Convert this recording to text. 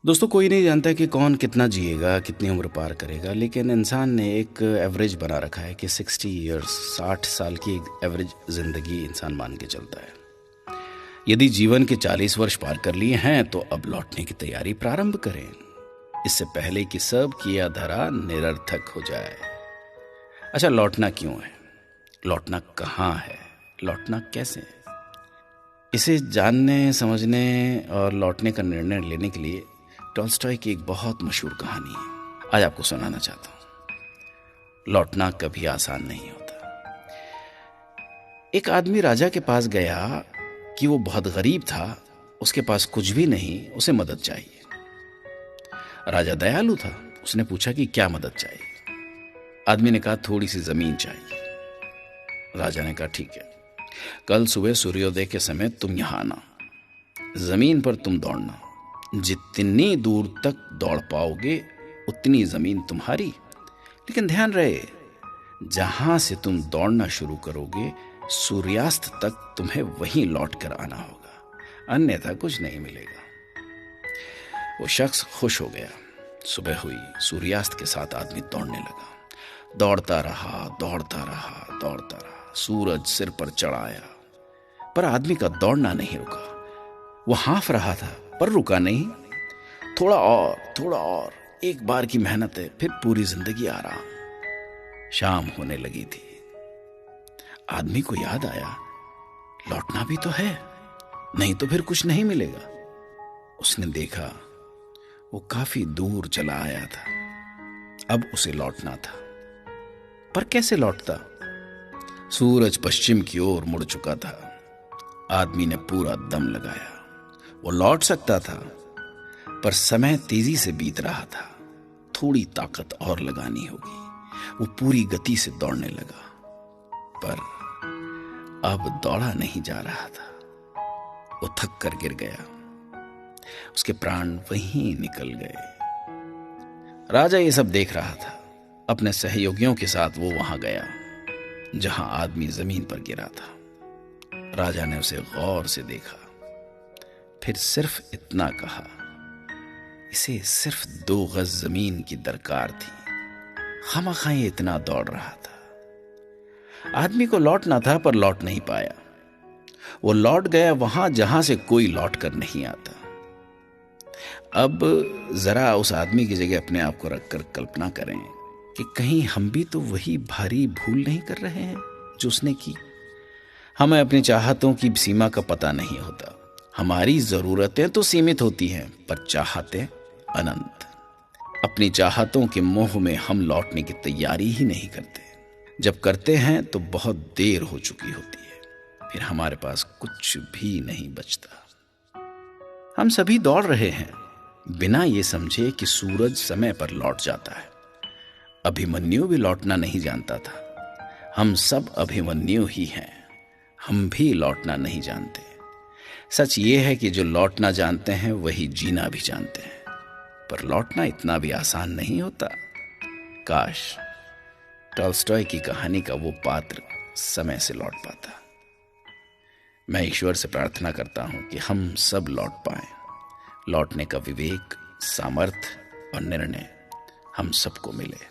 दोस्तों, कोई नहीं जानता कि कौन कितना जिएगा, कितनी उम्र पार करेगा, लेकिन इंसान ने एक एवरेज बना रखा है कि 60 ईयर्स, 60 साल की एक एवरेज ज़िंदगी इंसान मान के चलता है। यदि जीवन के 40 वर्ष पार कर लिए हैं तो अब लौटने की तैयारी प्रारंभ करें, इससे पहले कि सब किया धरा निरर्थक हो जाए। अच्छा, लौटना क्यों है, लौटना कहाँ है, लौटना कैसे है, इसे जानने, समझने और लौटने का निर्णय लेने के लिए टॉल्स्टॉय की एक बहुत मशहूर कहानी है, आज आपको सुनाना चाहता हूं। लौटना कभी आसान नहीं होता। एक आदमी राजा के पास गया कि वो बहुत गरीब था, उसके पास कुछ भी नहीं, उसे मदद चाहिए। राजा दयालु था, उसने पूछा कि क्या मदद चाहिए। आदमी ने कहा थोड़ी सी जमीन चाहिए। राजा ने कहा ठीक है, कल सुबह सूर्योदय के समय तुम यहां आना, जमीन पर तुम दौड़ना, जितनी दूर तक दौड़ पाओगे उतनी जमीन तुम्हारी, लेकिन ध्यान रहे जहां से तुम दौड़ना शुरू करोगे सूर्यास्त तक तुम्हें वहीं लौट कर आना होगा, अन्यथा कुछ नहीं मिलेगा। वो शख्स खुश हो गया। सुबह हुई, सूर्यास्त के साथ आदमी दौड़ने लगा। दौड़ता रहा, दौड़ता रहा, दौड़ता रहा, सूरज सिर पर चढ़ आया, पर आदमी का दौड़ना नहीं रुका। वो हाँफ रहा था पर रुका नहीं। थोड़ा और, थोड़ा और, एक बार की मेहनत है, फिर पूरी जिंदगी आराम। शाम होने लगी थी। आदमी को याद आया लौटना भी तो है, नहीं तो फिर कुछ नहीं मिलेगा। उसने देखा वो काफी दूर चला आया था, अब उसे लौटना था, पर कैसे लौटता? सूरज पश्चिम की ओर मुड़ चुका था। आदमी ने पूरा दम लगाया। वो लौट सकता था, पर समय तेजी से बीत रहा था। थोड़ी ताकत और लगानी होगी। वो पूरी गति से दौड़ने लगा, पर अब दौड़ा नहीं जा रहा था। वो थक कर गिर गया। उसके प्राण वहीं निकल गए। राजा ये सब देख रहा था। अपने सहयोगियों के साथ वो वहां गया जहां आदमी जमीन पर गिरा था। राजा ने उसे गौर से देखा, फिर सिर्फ इतना कहा, इसे सिर्फ 2 गज जमीन की दरकार थी, खामखा ये इतना दौड़ रहा था। आदमी को लौटना था पर लौट नहीं पाया। वो लौट गया वहां जहां से कोई लौट कर नहीं आता। अब जरा उस आदमी की जगह अपने आप को रखकर कल्पना करें कि कहीं हम भी तो वही भारी भूल नहीं कर रहे हैं जो उसने की। हमें अपनी चाहतों की सीमा का पता नहीं होता। हमारी जरूरतें तो सीमित होती हैं, पर चाहतें अनंत। अपनी चाहतों के मोह में हम लौटने की तैयारी ही नहीं करते। जब करते हैं तो बहुत देर हो चुकी होती है, फिर हमारे पास कुछ भी नहीं बचता। हम सभी दौड़ रहे हैं बिना ये समझे कि सूरज समय पर लौट जाता है। अभिमन्यु भी लौटना नहीं जानता था। हम सब अभिमन्यु ही हैं, हम भी लौटना नहीं जानते। सच ये है कि जो लौटना जानते हैं वही जीना भी जानते हैं, पर लौटना इतना भी आसान नहीं होता। काश टॉल्स्टॉय की कहानी का वो पात्र समय से लौट पाता। मैं ईश्वर से प्रार्थना करता हूं कि हम सब लौट पाएं। लौटने का विवेक, सामर्थ्य और निर्णय हम सबको मिले।